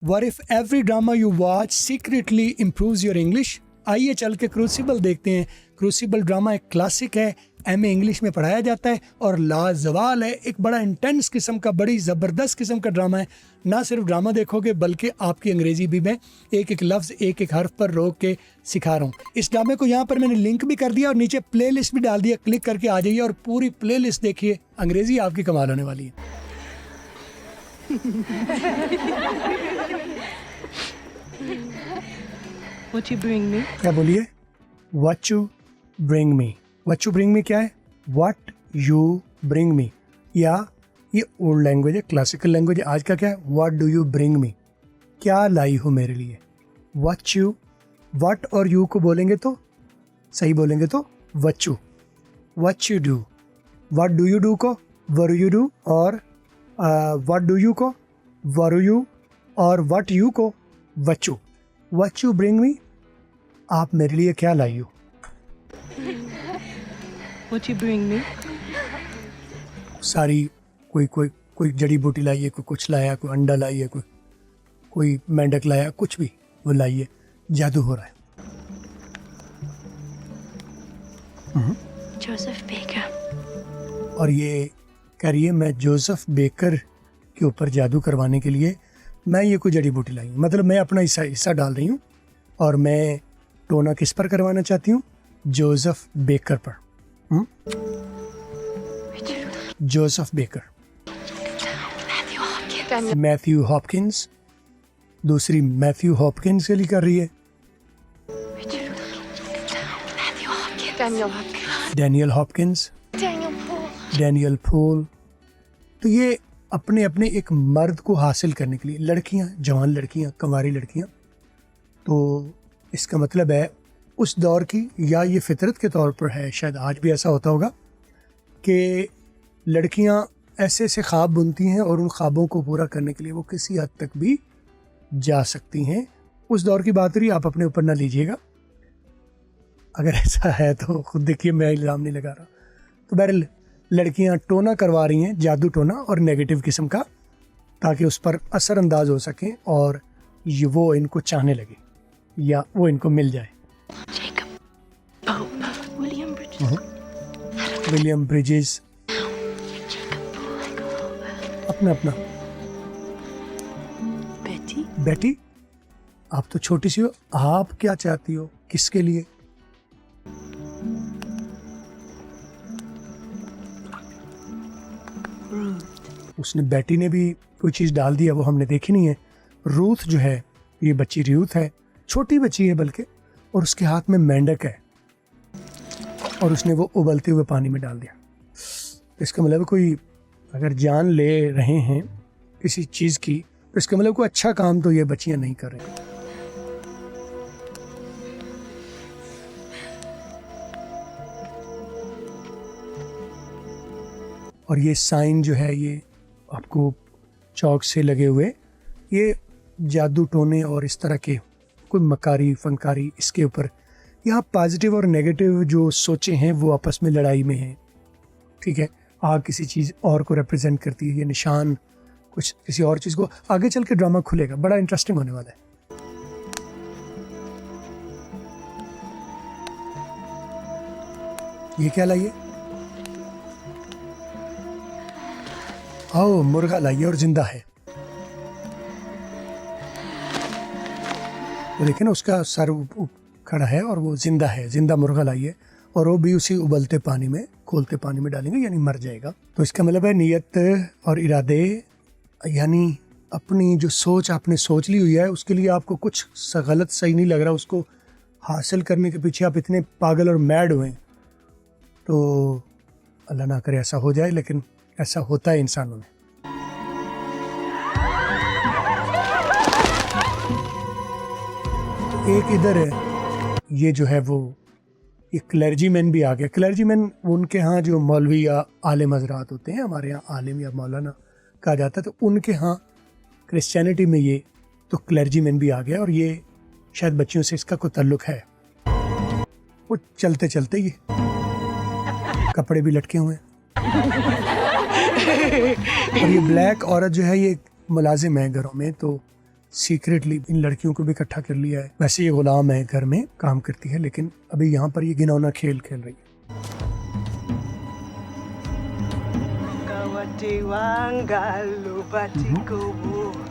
What if every drama you watch secretly improves your English? आइए चल के crucible देखते हैं। क्रूसिबल ड्रामा एक क्लासिक है, एमए इंग्लिश में पढ़ाया जाता है और लाजवाल है। एक बड़ा इंटेंस किस्म का, बड़ी ज़बरदस्त किस्म का ड्रामा है। ना सिर्फ ड्रामा देखोगे बल्कि आपकी अंग्रेज़ी भी मैं एक एक लफ्ज़, एक एक हर्फ पर रोक के सिखा रहा हूँ। इस ड्रामे को यहाँ पर मैंने लिंक भी कर दिया और नीचे प्ले लिस्ट भी डाल दिया। क्लिक करके आ जाइए और पूरी प्ले लिस्ट देखिए। अंग्रेज़ी आपकी कमाल होने वाली है। What you bring me? क्या बोलिए? What you bring me. What you bring me क्या है? What you bring me. या ये ओल्ड लैंग्वेज है, क्लासिकल लैंग्वेज है। आज का क्या है? What do you bring me. क्या लाई हो मेरे लिए? What you, what और you को बोलेंगे तो सही बोलेंगे तो what you. What you do. What do you do को what do you do और what do you को what do you और what you को what you. What you bring me. आप मेरे लिए क्या लाई हो? What you bring me? सारी कोई जड़ी बूटी लाई है, कोई कुछ लाया, कोई अंडा लाई है, कोई मेंढक लाया, कुछ भी वो लाई है। जादू हो रहा है। Joseph Baker. और ये कह रही है मैं जोसेफ बेकर के ऊपर जादू करवाने के लिए मैं ये कोई जड़ी बूटी लाई हूँ। मतलब मैं अपना हिस्सा डाल रही हूँ और मैं टोना किस पर करवाना चाहती हूँ? जोसेफ बेकर पर। Joseph Baker. Matthew Hopkins. Matthew Hopkins. दूसरी मैथ्यू हॉपकिंस के लिए कर रही है। Matthew Hopkins. Daniel Hopkins. Daniel Hopkins. Daniel Poole. Daniel Poole. तो ये अपने अपने एक मर्द को हासिल करने के लिए, लड़कियां, जवान लड़कियां, कंवारी लड़कियां, तो इसका मतलब है उस दौर की, या ये फितरत के तौर पर है, शायद आज भी ऐसा होता होगा कि लड़कियां ऐसे ऐसे ख्वाब बुनती हैं और उन ख्वाबों को पूरा करने के लिए वो किसी हद तक भी जा सकती हैं। उस दौर की बात रही, आप अपने ऊपर ना लीजिएगा। अगर ऐसा है तो खुद देखिए, मैं इल्ज़ाम नहीं लगा रहा। तो बहरहाल लड़कियां टोना करवा रही हैं, जादू टोना और नेगेटिव किस्म का, ताकि उस पर असरअंदाज हो सकें और ये वो इनको चाहने लगे या वो इनको मिल जाए। Jacob Pope. William Bridges. William bridges. Jacob Poole. अपना अपना। Betty? बेटी, आप तो छोटी सी हो, आप क्या चाहती हो? किसके लिए? उसने, बेटी ने भी कोई चीज़ डाल दिया, वो हमने देखी नहीं है। रूथ जो है, ये बच्ची रूथ है, छोटी बच्ची है बल्कि, और उसके हाथ में मेंढक है और उसने वो उबलते हुए पानी में डाल दिया। इसका मतलब कोई अगर जान ले रहे हैं किसी चीज़ की, तो इसका मतलब कोई अच्छा काम तो ये बच्चियां नहीं कर रही। और ये साइन जो है, ये आपको चौक से लगे हुए, ये जादू टोने और इस तरह के कोई मकारी फनकारी, इसके ऊपर यहाँ पॉजिटिव और नेगेटिव जो सोचें हैं वो आपस में लड़ाई में हैं। ठीक है, आग किसी चीज़ और को रिप्रेजेंट करती है, ये निशान कुछ किसी और चीज़ को। आगे चल के ड्रामा खुलेगा, बड़ा इंटरेस्टिंग होने वाला है। ये क्या लाइए? आओ, मुर्गा लाइए और जिंदा है। वो देखिए ना, उसका सर खड़ा है और वो जिंदा है। जिंदा मुर्गा लाइए और वो भी उसी उबलते पानी में, खोलते पानी में डालेंगे, यानी मर जाएगा। तो इसका मतलब है नियत और इरादे, यानी अपनी जो सोच आपने सोच ली हुई है, उसके लिए आपको कुछ गलत सही नहीं लग रहा, उसको हासिल करने के पीछे आप इतने पागल और मैड हुए। तो अल्लाह ना करे ऐसा हो जाए, लेकिन ऐसा होता है इंसानों में। एक इधर है, ये जो है वो ये क्लर्जी मैन भी आ गया। क्लर्जी मैन उनके यहाँ जो मौलवी या आलिम हजरात होते हैं, हमारे यहाँ आलिम या मौलाना कहा जाता है, तो उनके यहाँ क्रिश्चियनिटी में ये तो क्लर्जी मैन भी आ गया। और ये शायद बच्चियों से इसका कोई ताल्लुक है। वो चलते चलते ये कपड़े भी लटके हुए हैं। और ये ब्लैक औरत जो है, ये मुलाजिम है घरों में, तो सीक्रेटली इन लड़कियों को भी इकट्ठा कर लिया है। वैसे ये गुलाम है, घर में काम करती है, लेकिन अभी यहाँ पर ये घिनौना खेल खेल रही है।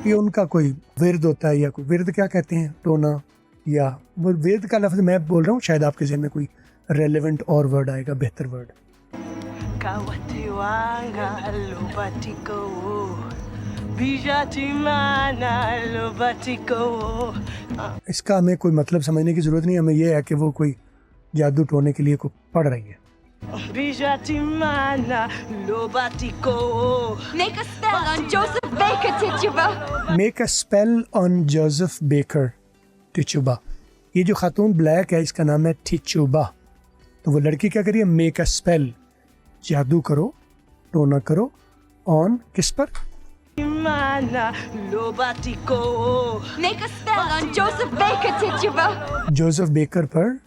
ये उनका कोई विर्द होता है, या कोई विर्द क्या कहते हैं, टोना, या वो विर्द का लफ्ज मैं बोल रहा हूँ, शायद आपके ज़हन में कोई रेलेवेंट और वर्ड आएगा, बेहतर वर्ड। इसका हमें कोई मतलब समझने की जरूरत नहीं, हमें यह है कि वो कोई जादू टोने के लिए को पढ़ रही है। Make a spell on Joseph Baker, Tituba. Make a spell on Joseph Baker Tituba. ये जो खातून ब्लैक है इसका नाम है टिचुबा। तो वो लड़की क्या करिए, मेक अ स्पेल, जादू करो, टोना करो, ऑन किस पर, Make a spell on Joseph Baker, Tituba. Joseph Baker पर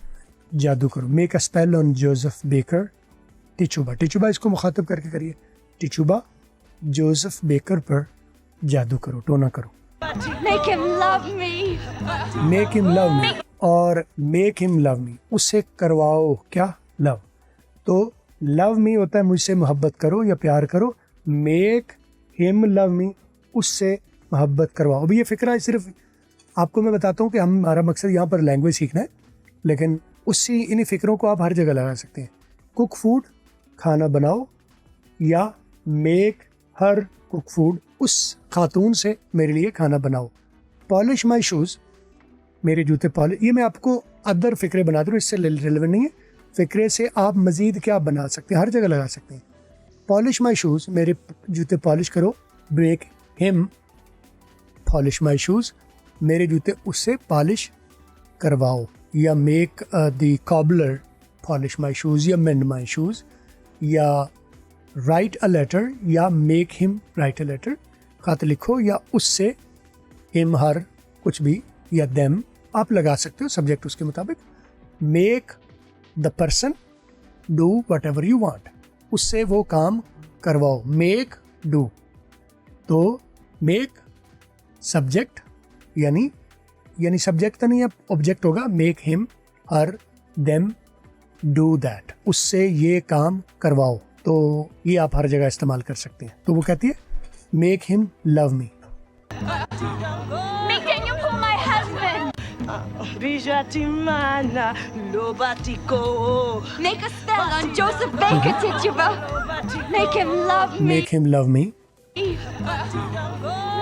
जादू करो। Make a spell on Joseph Baker Tituba. Tituba इसको मुखातब करके करिए, टिचुबा जोसेफ बेकर पर जादू करो, टोना करो। Make him love me. Make him love me, और मेक हिम लव मी, उससे करवाओ क्या, लव। तो लव मी होता है मुझसे मोहब्बत करो या प्यार करो, मेक हिम लव मी, उससे मोहब्बत करवाओ। अभी ये फ़िक्रा है, सिर्फ आपको मैं बताता हूँ कि हमारा मकसद यहाँ पर लैंग्वेज सीखना है, लेकिन उसी इन्हीं फ़िक्रों को आप हर जगह लगा सकते हैं। कुक फूड, खाना बनाओ, या मेक हर कुक फूड, उस खातून से मेरे लिए खाना बनाओ। पॉलिश माई शूज़, मेरे जूते पॉलिश। ये मैं आपको अदर फ़िक्रे बना दूँ, इससे रिलेवेंट नहीं है। फ़िक्रे से आप मज़ीद क्या बना सकते हैं, हर जगह लगा सकते हैं। पॉलिश माई शूज़, मेरे जूते पॉलिश करो। Make him polish my shoes, मेरे जूते उससे पॉलिश करवाओ। या make the cobbler polish my shoes, या मेंड माई शूज़, या राइट अ लेटर, या make him write a letter, खत लिखो, या उससे हिम हर कुछ भी, या देम आप लगा सकते हो, सब्जेक्ट उसके मुताबिक। Make the person do what ever you want, उससे वो काम करवाओ। मेक डू, तो मेक सब्जेक्ट, यानी सब्जेक्ट तो नहीं है, ऑब्जेक्ट होगा। Make him her them do that, उससे ये काम करवाओ। तो ये आप हर जगह इस्तेमाल कर सकते हैं। तो वो कहती है make him love me. Making him for my husband. Make a spell on Joseph Baker, Tituba. Make him love me. Make him love me.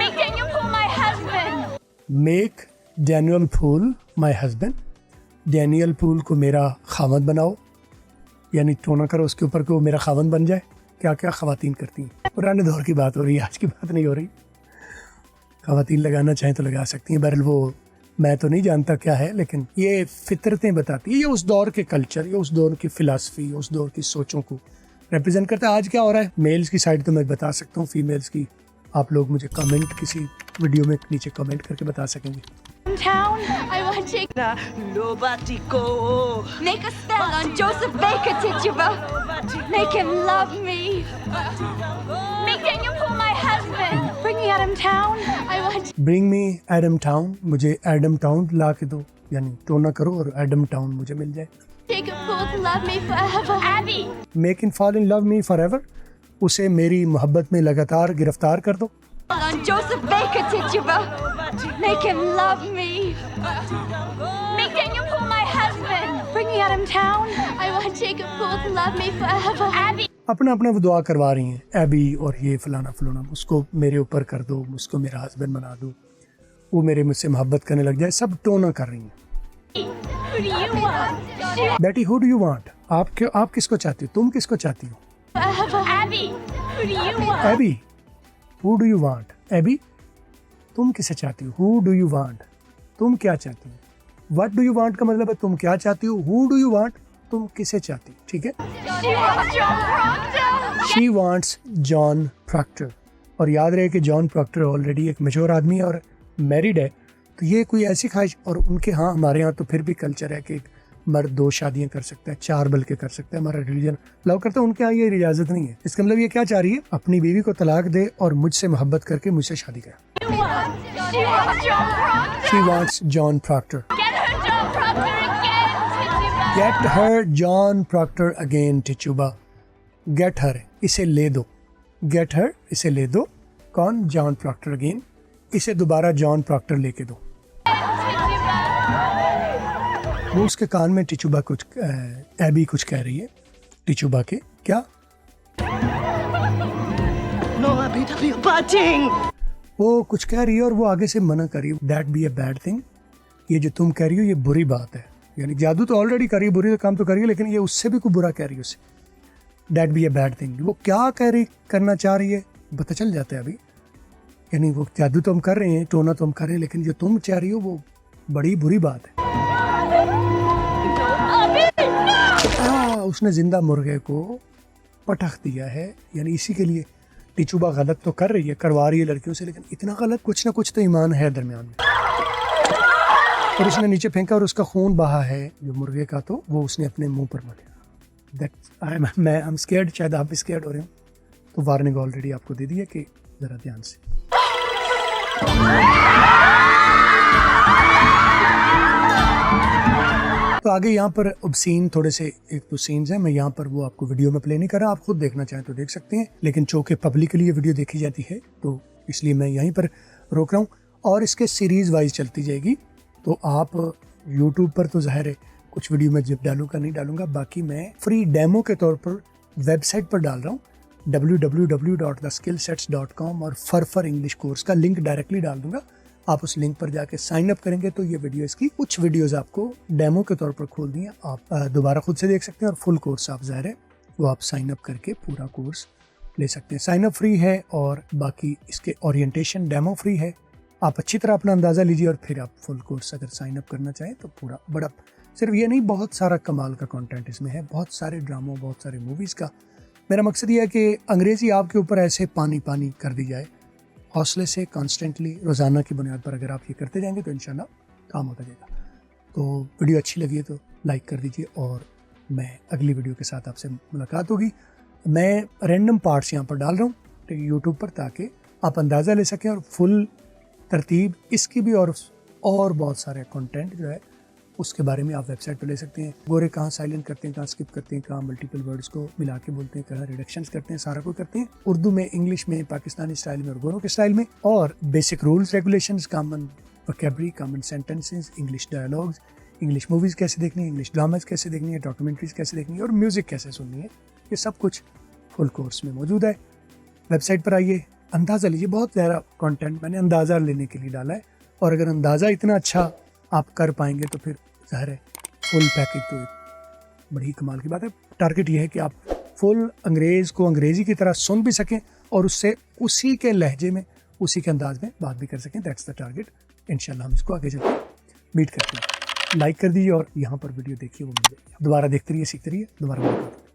Making him for my husband. Make Daniel pool my husband, Daniel pool को मेरा खावंद बनाओ, यानी टोना करो उसके ऊपर कि वो मेरा खावंद बन जाए। क्या क्या ख़वातीन करती हैं, पुराने दौर की बात हो रही है, आज की बात नहीं हो रही। ख़वातीन लगाना चाहें तो लगा सकती हैं, बहरहाल वो मैं तो नहीं जानता क्या है, लेकिन ये फितरतें बताती है। ये उस दौर के कल्चर, ये उस दौर की फ़िलासफ़ी, उस दौर की सोचों को रिप्रेजेंट करता है। आज क्या हो रहा है, मेल्स की साइड तो मैं बता सकता हूँ, फीमेल्स की आप लोग मुझे कमेंट किसी वीडियो में नीचे कमेंट करके बता सकेंगे। Town. I want to make a spell on Joseph Baker, Tituba. Make him love me. Making him for my husband. Bring me Adam Town. I want to bring me Adam town, मुझे Adam town ला के दो, यानी टोना करो और Adam town मुझे मिल जाए। take a fool to love me forever. Abby. Make in fall in love me for ever, उसे मेरी मोहब्बत में लगातार गिरफ्तार कर दो। On Joseph Baker, Tituba. Make him love me. Making him for my husband. Bring me Adam Town. I want Jacob Poole to love me forever. Abby. अपना अपना वो दुआ करवा रही हैं, एबी और ये फलाना फलाना, उसको मेरे ऊपर कर दो, उसको मेरा हस्बैंड बना दो, वो मेरे मुझसे मोहब्बत करने लग जाए, सब टोना कर रही हैं। Who do you want? बेटी हु डू यू वांट, आप किसको चाहती हो, तुम किसको चाहती हो। Forever. Abby. Who do you want? Abby who do you want, Abby तुम किसे चाहती हो, हु डू यू वांट तुम क्या चाहती हो, व्हाट डू यू वांट का मतलब है तुम क्या चाहती हो, हु डू यू वांट तुम किसे चाहती हो, ठीक है। She wants John Proctor. She wants John Proctor, और याद रहे कि जॉन प्रॉक्टर ऑलरेडी एक मैच्योर आदमी है और मैरिड है, तो ये कोई ऐसी ख्वाहिश, और उनके यहाँ हमारे यहाँ तो फिर भी कल्चर है कि एक मर्द 2 शादियां कर सकता है, 4 बल्कि कर सकता है, हमारा रिलीजन लव करता है, उनके यहाँ ये इजाज़त नहीं है। इसका मतलब ये क्या चाह रही है, अपनी बीवी को तलाक दे और मुझसे मोहब्बत करके मुझसे शादी करे। You want She wants John Proctor. She wants John Proctor. Get her John Proctor again, Tituba. Get her John Proctor again, Tituba. Get her, इसे ले दो. Get her, इसे ले दो. कौन? John Proctor again. इसे दोबारा John Proctor लेके दो. वो उसके कान में टिचुबा कुछ एबी कुछ कह रही है टिचुबा के. क्या? No, Abby, that'd be a bad thing. वो कुछ कह रही है और वो आगे से मना कर रही है. That be a bad thing. ये जो तुम कह रही हो ये बुरी बात है. यानी जादू तो ऑलरेडी कर रही है, बुरी तो काम तो कर रही है, लेकिन ये उससे भी कोई बुरा कह रही है उसे. That be a bad thing. वो क्या करना चाह रही है पता चल जाता है अभी. यानी वो जादू तो हम कर रहे हैं, टोना तो हम कर रहे हैं, लेकिन जो तुम चाह रही हो वो बड़ी बुरी बात है. उसने जिंदा मुर्गे को पटख दिया है. यानी इसी के लिए टिचुबा गलत तो कर रही है, करवा रही है लड़कियों से, लेकिन इतना गलत कुछ ना कुछ तो ईमान है दरमियान में. और उसने नीचे फेंका और उसका खून बहा है जो मुर्गे का, तो वो उसने अपने मुंह पर मलिया. मैं I'm scared, शायद आप भी स्केर्ड हो रहे हो. तो वार्निंग ऑलरेडी आपको दे दी है कि जरा ध्यान से. तो आगे यहाँ पर ऑब्सीन थोड़े से एक तो सीन्स हैं. मैं यहाँ पर वो आपको वीडियो में प्ले नहीं कर रहा, आप खुद देखना चाहें तो देख सकते हैं, लेकिन चूँकि पब्लिकली ये वीडियो देखी जाती है तो इसलिए मैं यहीं पर रोक रहा हूँ. और इसके सीरीज़ वाइज चलती जाएगी. तो आप यूट्यूब पर तो ज़ाहिर है कुछ वीडियो में जब डालूंगा नहीं डालूंगा, बाकी मैं फ्री डेमो के तौर पर वेबसाइट पर डाल रहा हूँ www.theskillsets.com और फर इंग्लिश कोर्स का लिंक डायरेक्टली डाल दूंगा. आप उस लिंक पर जाके साइन अप करेंगे तो ये वीडियोस की कुछ वीडियोस आपको डेमो के तौर पर खोल दिए, आप दोबारा खुद से देख सकते हैं. और फुल कोर्स आप ज़ाहिर है वो आप साइन अप करके पूरा कोर्स ले सकते हैं. साइन अप फ्री है और बाकी इसके ओरिएंटेशन डेमो फ्री है. आप अच्छी तरह अपना अंदाज़ा लीजिए और फिर आप फुल कोर्स अगर साइन अप करना चाहें तो पूरा बड़ा. सिर्फ ये नहीं, बहुत सारा कमाल का कंटेंट इसमें है, बहुत सारे ड्रामों, बहुत सारे मूवीज़ का. मेरा मकसद ये है कि अंग्रेज़ी आपके ऊपर ऐसे पानी पानी कर दी जाए, हौसले से कॉन्स्टेंटली रोज़ाना की बुनियाद पर अगर आप ये करते जाएंगे तो इंशाल्लाह काम होता जाएगा. तो वीडियो अच्छी लगी है तो लाइक कर दीजिए और मैं अगली वीडियो के साथ आपसे मुलाकात होगी. मैं रैंडम पार्ट्स यहाँ पर डाल रहा हूँ यूट्यूब पर ताकि आप अंदाज़ा ले सकें और फुल तरतीब इसकी भी और बहुत सारे कंटेंट जो है उसके बारे में आप वेबसाइट पर ले सकते हैं. गोरे कहाँ साइलेंट करते हैं, कहाँ स्किप करते हैं, कहाँ मल्टीपल वर्ड्स को मिला के बोलते हैं, कहाँ रिडक्शंस करते हैं, सारा कुछ करते हैं. उर्दू में, इंग्लिश में, पाकिस्तानी स्टाइल में और गोरों के स्टाइल में. और basic rules regulations, common vocabulary, common sentences, English dialogues, English movies कैसे देखनी है, इंग्लिश ड्रामाज कैसे देखनी है, डॉक्यूमेंट्रीज कैसे देखनी है और म्यूज़िक कैसे सुननी है, ये सब कुछ फुल कोर्स में मौजूद है. वेबसाइट पर आइए, अंदाज़ा लीजिए. बहुत सारा कंटेंट मैंने अंदाज़ा लेने के लिए डाला है और अगर अंदाज़ा इतना अच्छा आप कर पाएंगे तो फिर ज़ाहिर है फुल पैकेज तो एक बड़ी कमाल की बात है. टारगेट ये है कि आप फुल अंग्रेज़ को अंग्रेज़ी की तरह सुन भी सकें और उससे उसी के लहजे में, उसी के अंदाज में बात भी कर सकें. That's the target. इंशाल्लाह हम इसको आगे चलकर मीट करते हैं. लाइक कर दीजिए और यहाँ पर वीडियो देखिए, वो मिल जाएगी. दोबारा देखते रहिए, सीखते रहिए. दोबारा